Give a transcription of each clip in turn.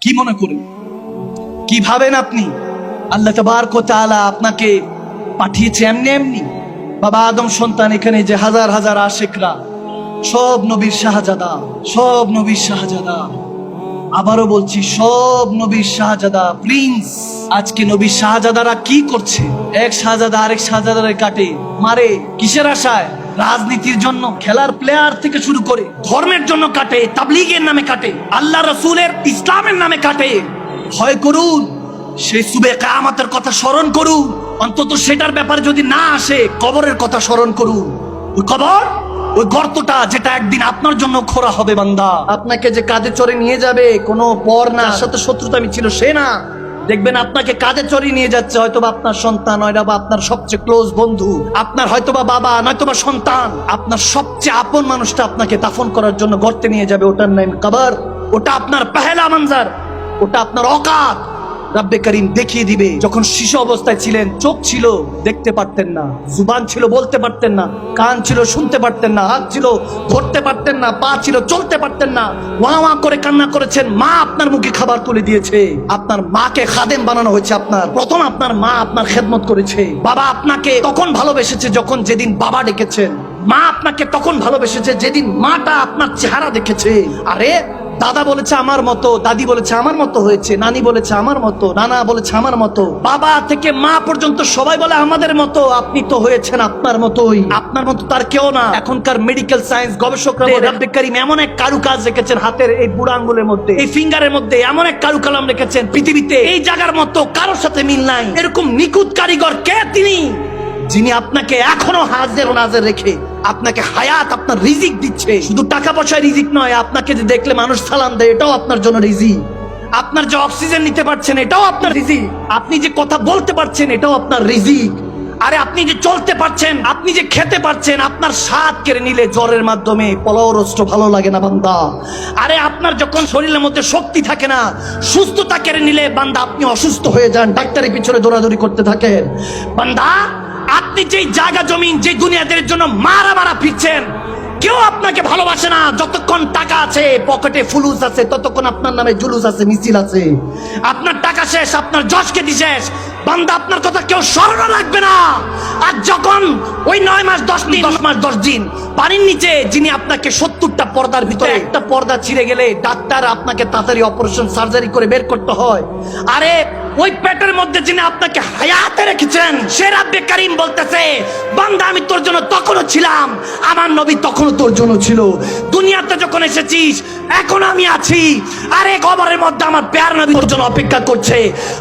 কি মনে করেন, কি ভাবেন আপনি? আল্লাহ তাবারক ওয়া তাআলা আপনাকে পাঠিয়েছে এমনি এমনি? বাবা আদম সন্তান, এখানে যে হাজার হাজার আশিকরা, সব নবীর শাহজাদা, সব নবীর শাহজাদা। আবারও বলছি, সব নবীর শাহজাদা, প্রিন্স। আজকে নবীর শাহজাদারা কি করছে? এক শাহজাদা আরেক শাহজাদারে কাটে, মারে। কিসের আশায়? রাজনীতির জন্য, খেলার প্লেয়ার থেকে শুরু করে ধর্মের জন্য কাটে, তাবলীগের নামে কাটে, আল্লাহ রাসূলের ইসলামের নামে কাটে। ভয় করুন, সেই সুবে কিয়ামতের কথা স্মরণ করুন। অন্তত সেটার ব্যাপারে যদি না আসে, কবরের কথা স্মরণ করুন। ওই কবর, ওই গর্তটা যেটা একদিন আপনার জন্য খোঁড়া হবে বান্দা। আপনাকে যে কাঁধে চড়ে নিয়ে যাবে কোনো পর না, সাথে শত্রুতা ছিল সে না। দেখবেন আপনাকে কাঁধে চড়ে নিয়ে যাচ্ছে হয়তোবা আপনার সন্তান, হয়তোবা আপনার সবচেয়ে ক্লোজ বন্ধু, আপনার হয়তোবা বাবা, নয়তোবা সন্তান। আপনার সবচেয়ে আপন মানুষটা আপনাকে দাফন করার জন্য গর্তে নিয়ে যাবে। ওটার নাম কবর। ওটা আপনার পহেলা মঞ্জার, ওটা আপনার অকাত। রব্বে করিম দেখিয়ে দিবে। যখন শিশু অবস্থায় ছিলেন, চোখ ছিল, দেখতে পারতেন না, জুবান ছিল, বলতে পারতেন না, কান ছিল, শুনতে পারতেন না, হাত ছিল, ধরতে পারতেন না, পা ছিল, চলতে পারতেন না। ওয়া ওয়া করে কান্না করেছেন, মা আপনার মুখে খাবার তুলে দিয়েছে। আপনার মাকে খাদেম বানানো হয়েছে। আপনার প্রথম আপনার মা আপনার খেদমত করেছে। বাবা আপনাকে তখন ভালোবেসেছে যখন যেদিন বাবা ডেকেছেন। মা আপনাকে তখন ভালোবেসেছে যেদিন মাটা আপনার চেহারা দেখেছে। আরে দাদা বলেছে আমার মতো, দাদি বলেছে আমার মতো হয়েছে, নানি বলেছে আমার মতো, নানা বলেছে আমার মতো, বাবা থেকে মা পর্যন্ত সবাই বলে আমাদের মতো। আপনি তো হয়েছেন আপনার মতোই, আপনার মতো তার কেউ না। এখনকার মেডিকেল সায়েন্স গবেষকরা রব্বে করিম এমন এক কারুকাজ রেখেছেন হাতের এই বুড়া আঙ্গুলের মধ্যে, এই ফিঙ্গারের মধ্যে এমন এক কারুকালাম রেখেছেন, পৃথিবীতে এই জায়গার মতো কারোর সাথে মিল নাই। এরকম নিখুঁত কারিগর কে? তিনি, যিনি আপনাকে এখনো হাজির নাজের রেখে আপনাকে হায়াত, আপনার রিজিক দিচ্ছে। শুধু টাকা পয়সা রিজিক নয়, আপনাকে যে দেখলে মানুষ সালাম দেয়, এটাও আপনার জন্য রিজিক। আপনার যে অক্সিজেন নিতে পারছেন, এটাও আপনার রিজিক। আপনি যে কথা বলতে পারছেন, এটাও আপনার রিজিক। আরে আপনি যে চলতে পারছেন, আপনি যে খেতে পারছেন, আপনার স্বাদ কেড়ে নিলে জ্বরের মাধ্যমে পোলাও রোস্ট ভালো লাগে না বান্দা। আরে আপনার যখন শরীরের মধ্যে শক্তি থাকে না, সুস্থতা কেড়ে নিলে বান্দা আপনি অসুস্থ হয়ে যান, ডাক্তারের পিছনে দৌড়াদৌড়ি করতে থাকেন। বান্দা, আপনি যেই জায়গা জমিন, যে দুনিয়াদের জন্য মারা মারা ফিরছেন, কেউ আপনাকে ভালোবাসে না। যতক্ষণ টাকা আছে, পকেটে ফুলুস আছে, ততক্ষণ আপনার নামে জুলুস আছে, মিছিল আছে। আপনার টাকা শেষ, আপনার যশ খ্যাতি শেষ, বান্দা আপনার কথা কেউ স্মরণ রাখবে না। আর যখন ওই 9 মাস 10 দিন, 10 মাস 10 দিন পানির নিচে, যিনি আপনাকে 70টা পর্দার ভিতরে একটা পর্দা ছিঁড়ে গেলে ডাক্তার আপনাকে তাড়াতাড়ি অপারেশন সার্জারি করে বের করতে হয়, আরে ওই পেটের মধ্যে যিনি আপনাকে হায়াতে রেখেছেন, সে রব্বে করিম বলতেছে, বান্দা আমি তোর জন্য তখনও ছিলাম, আমার নবী তখনও তোর জন্য ছিল। দুনিয়াতে যখন এসেছিস, এখন আমি আছি। আরে কবরের মধ্যে আমার প্যার নবী তোর জন্য অপেক্ষা করছে।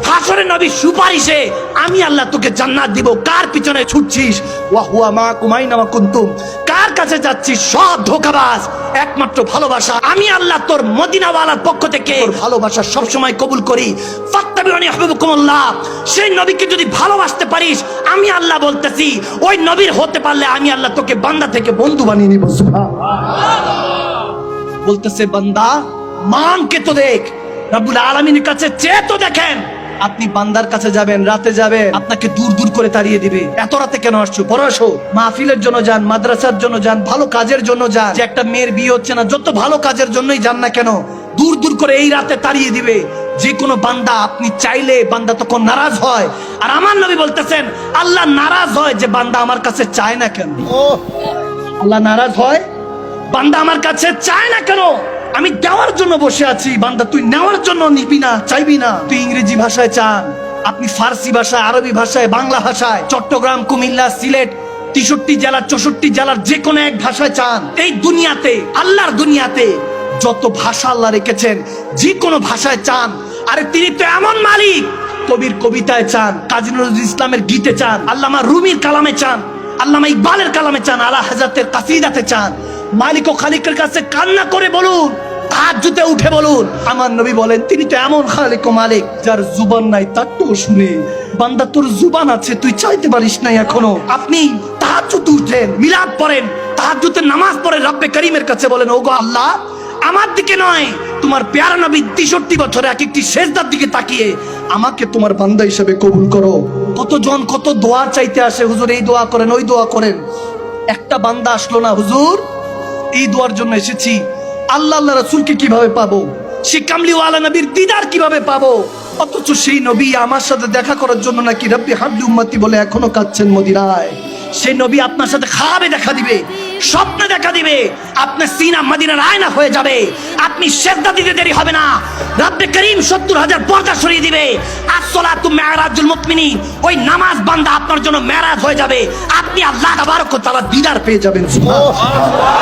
হাসরের নবী সুপারিশে আমি আল্লাহ তোকে জান্নাত দিব। কার পিছনে ছুটছিস? ওয়া হুয়া মাকুম আইনামা কুনতুম। কার কাছে যাচ্ছিস? সব ধোঁকাবাজ। একমাত্র ভালোবাসা আমি আল্লাহ তোর মদিনাওয়ালার পক্ষ থেকে ভালোবাসা সবসময় কবুল করি। ফাত্তাবিউনি আহবিবুকুমুল্লাহ। সেই নবীকে যদি ভালোবাসতে পারিস, আমি আল্লাহ বলতেছি, ওই নবীর হতে পারলে আমি আল্লাহ তোকে বান্দা থেকে বন্ধু বানিয়ে নিব। বলতেছে বান্দা, মানকে তো দেখ, রব্বুল আলামিনের কাছে চেয়ে তো দেখেন। আপনি বান্দার কাছে যাবেন, রাতে যাবেন, আপনাকে দূর দূর করে তাড়িয়ে দিবে। এত রাতে কেন আসছো? পড়াশো, মাহফিলের জন্য যান, মাদ্রাসার জন্য যান, ভালো কাজের জন্য যান। যে একটা মেয়ের বিয়ে হচ্ছে না, যত ভালো কাজের জন্যই যান না কেন, দূর দূর করে এই রাতে তাড়িয়ে দিবে যে কোনো বান্দা। আপনি চাইলে বান্দা তখন নারাজ হয়। আর আমার নবী বলতেছেন, আল্লাহ নারাজ হয় যে বান্দা আমার কাছে চায় না কেন। আল্লাহ নারাজ হয়, বান্দা আমার কাছে চায় না কেন? আমি দেওয়ার জন্য বসে আছি, বান্দা তুই নেওয়ার জন্য নিবি না, চাইবি না। তুই ইংরেজি ভাষায় চান, আপনি ফার্সি ভাষায়, আরবি ভাষায়, বাংলা ভাষায়, চট্টগ্রাম, কুমিল্লা, সিলেট, 63 জেলার, 64 জেলার যে কোনো এক ভাষায় চান। এই দুনিয়াতে, আল্লাহর দুনিয়াতে যত ভাষা আল্লাহ রেখেছেন, যে কোনো ভাষায় চান। আরে তিনি তো এমন মালিক, কবির কবিতায় চান, কাজী নজরুল ইসলামের গীতে চান, আল্লামা রুমির কালামে চান, আল্লামা ইকবালের কালামে চান, আলা হাজাতের কাসিদাতে চান। মালিক ও খালিকের কাছে কান্না করে বলুন, তাহাজ্জুদে উঠে বলুন। আমার নবী বলেন, তিনি তো এমন খালিক ও মালিক যার জুবান নাই তার তো শুনে। বান্দা তোর জুবান আছে, তুই চাইতে পারিস নাই এখনো। আপনি তাহাজ্জুদে উঠেন, মিলাদ পড়েন, তাহাজ্জুদে নামাজ পড়েন, রব্বে করিমের কাছে বলেন, ওগো আল্লাহ, আমার দিকে নয়, তোমার প্যারা নবী 63 বছরে এক একটি সেজদার দিকে তাকিয়ে আমাকে তোমার বান্দা হিসেবে কবুল করো। কতজন কত দোয়া চাইতে আসে, হুজুর এই দোয়া করেন, ওই দোয়া করেন। একটা বান্দা আসলো না, হুজুর এই দোয়ার জন্য এসেছি, আল্লাহ আল্লাহ রাসূলকে কিভাবে পাবো? সে কামলিওয়ালা নবীর দিদার কিভাবে পাবো? অথচ সেই নবী আমার সাথে দেখা করার জন্য নাকি রব্বি হাবলি উম্মতি বলে এখনো কাঁদছেন মদিনায়। সেই নবী আপনার সাথে খাবে দেখা দিবে, স্বপ্নে দেখা দিবে, আপনার সিনা মদিনার আয়না হয়ে যাবে, আপনি সেজদা দিতে দেরি হবে না, রব্বে করিম 70,000 পর্দা সরিয়ে দিবে। আসসালাতু মি'রাজুল মুমিনিন, ওই নামাজ বান্দা আপনার জন্য মেরাজ হয়ে যাবে, আপনি আল্লাহ তাবারক ওয়া তাআলা দিদার পেয়ে যাবেন। সুবহানাল্লাহ।